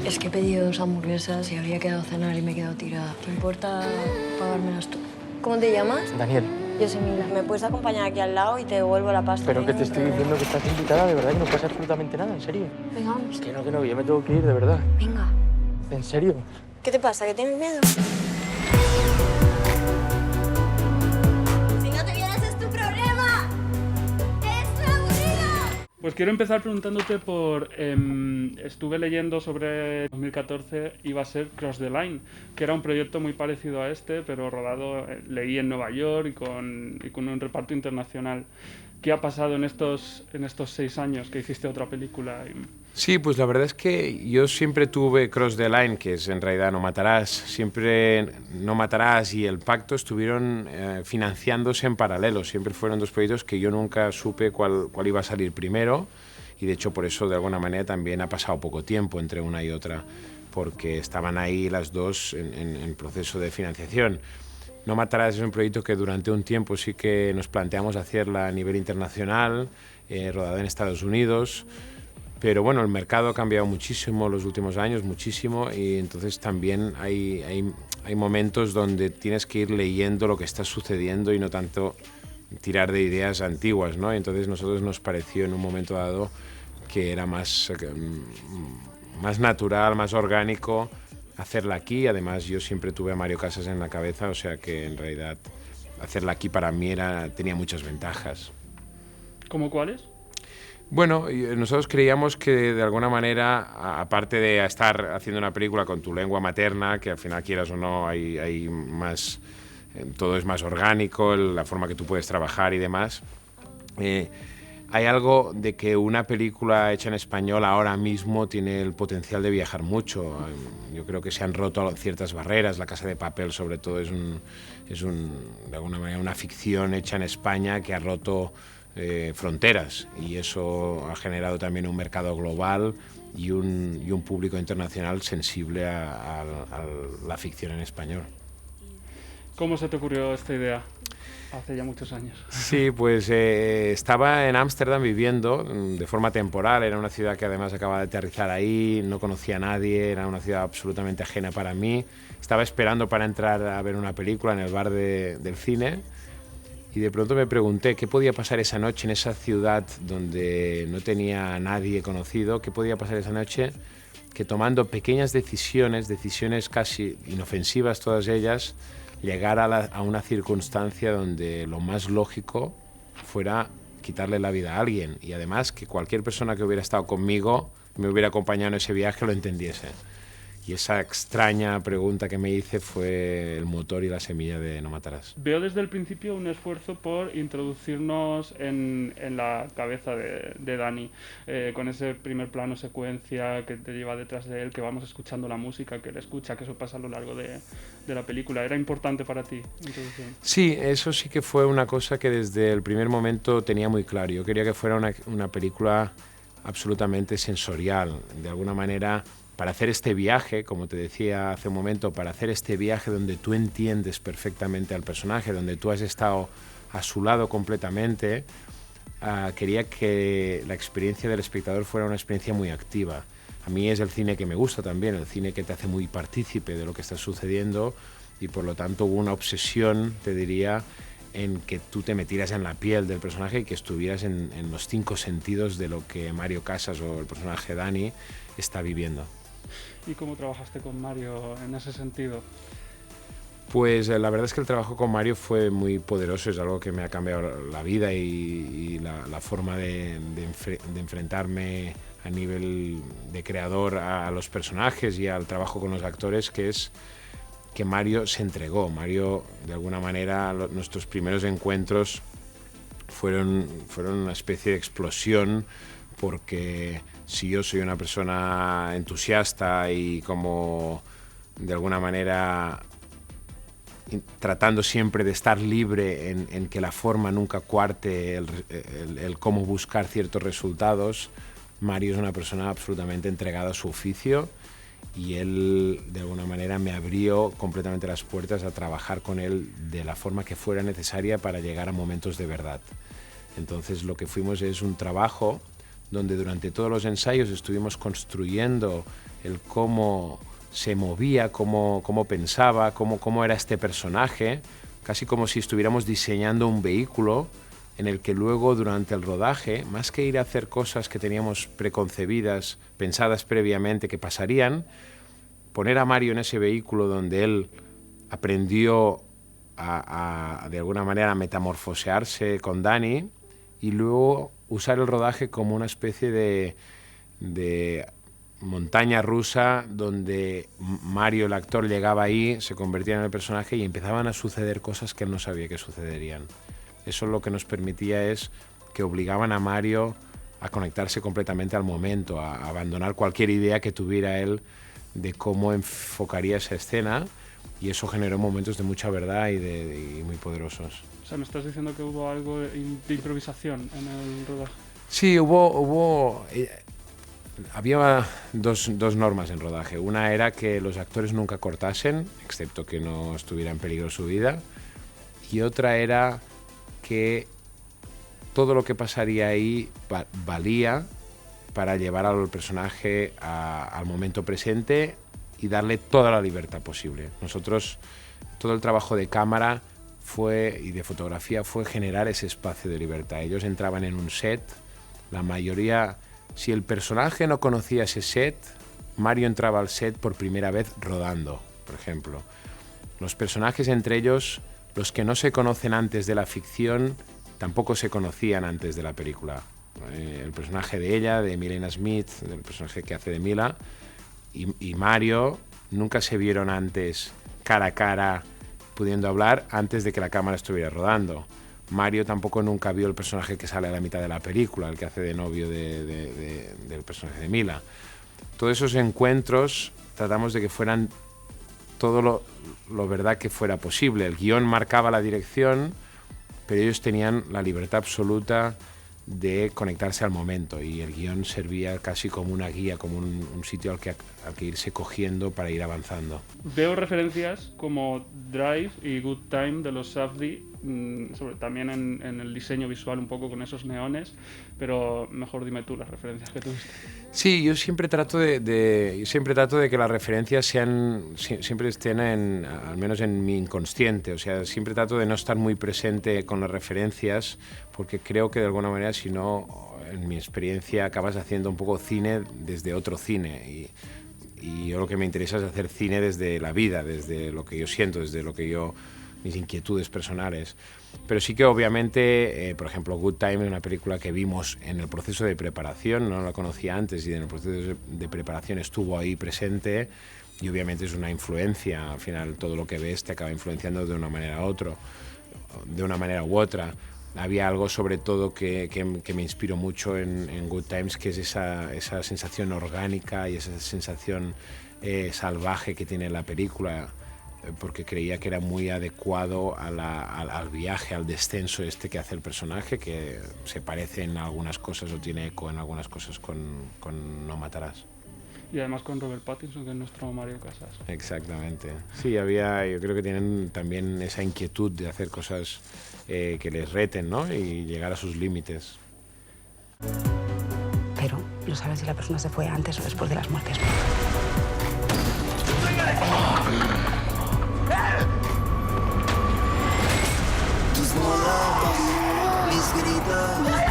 Es que he pedido 2 hamburguesas y habría quedado a cenar y me he quedado tirada. ¿Te importa pagármelas tú? ¿Cómo te llamas? Daniel. Yo soy Mila. ¿Me puedes acompañar aquí al lado y te devuelvo la pasta? Pero No que hay te ningún estoy problema. diciendo que estás invitada, de verdad, que no pasa absolutamente nada, en serio. Venga, vamos. Que no, yo me tengo que ir, de verdad. Venga. ¿En serio? ¿Qué te pasa? ¿Que tienes miedo? Si no te vienes es tu problema. ¡Es muy aburrido! Pues quiero empezar preguntándote por... estuve leyendo sobre 2014, iba a ser Cross the Line, que era un proyecto muy parecido a este, pero rodado, leí en Nueva York y con un reparto internacional. ¿Qué ha pasado en estos 6 años que hiciste otra película? Sí, pues la verdad es que yo siempre tuve Cross the Line, que es en realidad No Matarás. Siempre No Matarás y El Pacto estuvieron financiándose en paralelo. Siempre fueron 2 proyectos que yo nunca supe cuál iba a salir primero. Y de hecho por eso de alguna manera también ha pasado poco tiempo entre una y otra, porque estaban ahí las dos en proceso de financiación. No Matarás es un proyecto que durante un tiempo sí que nos planteamos hacerla a nivel internacional, rodada en Estados Unidos. Pero bueno, el mercado ha cambiado muchísimo los últimos años, muchísimo, y entonces también hay momentos donde tienes que ir leyendo lo que está sucediendo y no tanto tirar de ideas antiguas, ¿no? Entonces nosotros nos pareció en un momento dado que era más natural, más orgánico hacerla aquí. Además yo siempre tuve a Mario Casas en la cabeza, o sea que en realidad hacerla aquí para mí tenía muchas ventajas. ¿Cómo cuáles? Bueno, nosotros creíamos que de alguna manera, aparte de estar haciendo una película con tu lengua materna, que al final quieras o no, hay más, todo es más orgánico, la forma que tú puedes trabajar y demás, hay algo de que una película hecha en español ahora mismo tiene el potencial de viajar mucho. Yo creo que se han roto ciertas barreras. La Casa de Papel, sobre todo, es de alguna manera una ficción hecha en España que ha roto fronteras, y eso ha generado también un mercado global y un público internacional sensible a la ficción en español. ¿Cómo se te ocurrió esta idea? Hace ya muchos años. Sí, pues estaba en Ámsterdam viviendo de forma temporal. Era una ciudad que además acababa de aterrizar ahí, no conocía a nadie, era una ciudad absolutamente ajena para mí. Estaba esperando para entrar a ver una película en el bar del cine. Y de pronto me pregunté qué podía pasar esa noche en esa ciudad donde no tenía a nadie conocido, qué podía pasar esa noche que tomando pequeñas decisiones casi inofensivas todas ellas, llegar a una circunstancia donde lo más lógico fuera quitarle la vida a alguien, y además que cualquier persona que hubiera estado conmigo, me hubiera acompañado en ese viaje, lo entendiese. Y esa extraña pregunta que me hice fue el motor y la semilla de No Matarás. Veo desde el principio un esfuerzo por introducirnos en la cabeza de Dani, con ese primer plano secuencia que te lleva detrás de él, que vamos escuchando la música que él escucha, que eso pasa a lo largo de la película. ¿Era importante para ti introducción? Sí, eso sí que fue una cosa que desde el primer momento tenía muy claro. Yo quería que fuera una película absolutamente sensorial, de alguna manera. Para hacer este viaje, como te decía hace un momento, para hacer este viaje donde tú entiendes perfectamente al personaje, donde tú has estado a su lado completamente, quería que la experiencia del espectador fuera una experiencia muy activa. A mí es el cine que me gusta también, el cine que te hace muy partícipe de lo que está sucediendo, y por lo tanto hubo una obsesión, te diría, en que tú te metieras en la piel del personaje y que estuvieras en los 5 sentidos de lo que Mario Casas o el personaje Dani está viviendo. ¿Y cómo trabajaste con Mario en ese sentido? Pues la verdad es que el trabajo con Mario fue muy poderoso, es algo que me ha cambiado la vida y la forma de enfrentarme a nivel de creador a los personajes y al trabajo con los actores, que es que Mario se entregó. Mario, de alguna manera, nuestros primeros encuentros fueron una especie de explosión, porque si yo soy una persona entusiasta y como de alguna manera tratando siempre de estar libre en que la forma nunca cuarte el cómo buscar ciertos resultados, Mario es una persona absolutamente entregada a su oficio, y él de alguna manera me abrió completamente las puertas a trabajar con él de la forma que fuera necesaria para llegar a momentos de verdad. Entonces lo que fuimos es un trabajo donde durante todos los ensayos estuvimos construyendo el cómo se movía, cómo pensaba, cómo era este personaje, casi como si estuviéramos diseñando un vehículo en el que luego durante el rodaje, más que ir a hacer cosas que teníamos preconcebidas, pensadas previamente que pasarían, poner a Mario en ese vehículo donde él aprendió de alguna manera a metamorfosearse con Dani y luego usar el rodaje como una especie de montaña rusa donde Mario, el actor, llegaba ahí, se convertía en el personaje y empezaban a suceder cosas que él no sabía que sucederían. Eso lo que nos permitía es que obligaban a Mario a conectarse completamente al momento, a abandonar cualquier idea que tuviera él de cómo enfocaría esa escena, y eso generó momentos de mucha verdad y muy poderosos. O sea, me estás diciendo que hubo algo de improvisación en el rodaje. Sí, había dos normas en rodaje. Una era que los actores nunca cortasen, excepto que no estuviera en peligro su vida, y otra era que todo lo que pasaría ahí valía para llevar al personaje al momento presente y darle toda la libertad posible. Nosotros, todo el trabajo de cámara y de fotografía fue generar ese espacio de libertad. Ellos entraban en un set, la mayoría, si el personaje no conocía ese set, Mario entraba al set por primera vez rodando, por ejemplo. Los personajes entre ellos, los que no se conocen antes de la ficción, tampoco se conocían antes de la película. El personaje de ella, de Milena Smith, el personaje que hace de Mila, y Mario nunca se vieron antes cara a cara pudiendo hablar antes de que la cámara estuviera rodando. Mario tampoco nunca vio el personaje que sale a la mitad de la película, el que hace de novio del personaje de Mila. Todos esos encuentros tratamos de que fueran todo lo verdad que fuera posible. El guión marcaba la dirección, pero ellos tenían la libertad absoluta de conectarse al momento, y el guión servía casi como una guía, como un sitio al que irse cogiendo para ir avanzando. Veo referencias como Drive y Good Time de los Safdie, también en el diseño visual un poco con esos neones, pero mejor dime tú las referencias que tuviste. Sí, yo siempre trato de que las referencias siempre estén al menos en mi inconsciente, o sea, siempre trato de no estar muy presente con las referencias, porque creo que de alguna manera, si no, en mi experiencia acabas haciendo un poco cine desde otro cine, y yo lo que me interesa es hacer cine desde la vida, desde lo que yo siento, desde mis inquietudes personales. Pero sí que obviamente, por ejemplo, Good Time es una película que vimos en el proceso de preparación, no la conocía antes y en el proceso de preparación estuvo ahí presente, y obviamente es una influencia. Al final todo lo que ves te acaba influenciando de una manera u otra. Había algo sobre todo que me inspiró mucho en Good Times, que es esa sensación orgánica y esa sensación salvaje que tiene la película, porque creía que era muy adecuado al viaje, al descenso que hace el personaje, que se parece en algunas cosas o tiene eco en algunas cosas con No matarás. Y además con Robert Pattinson, que es nuestro Mario Casas. Exactamente. Sí, yo creo que tienen también esa inquietud de hacer cosas que les reten, ¿no? Y llegar a sus límites. Pero no sabes si la persona se fue antes o después de las muertes. Tus miradas, mis gritos.